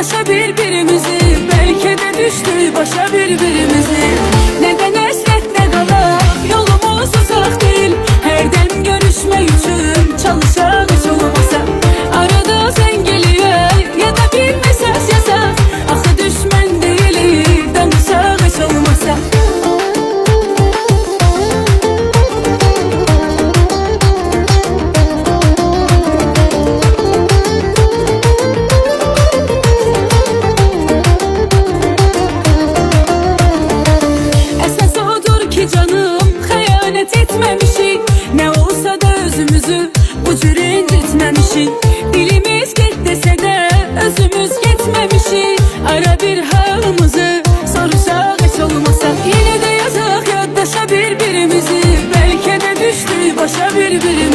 yaddaşa birbirimizi, belki de düştü başa birbirimizi. Neden hasret ne qalaq, yolumuz uzaq değil. Her dem görüşmek üçün çalışaq hiç olmasa. Arada sen geliyor ya da bir mesaj yazaq. Axı düşmən deyilik, danışaq hiç olmasa. Canım xəyanət etməmişik, nə olsa da özümüzü bu cür incitməmişik. Dilimiz get desə də özümüz getməmişik. Ara bir halımızı soruşaq heç olmasa. Yenə də yazaq yaddaşa birbirimizi, bəlkə də düşdük başa birbirimizi.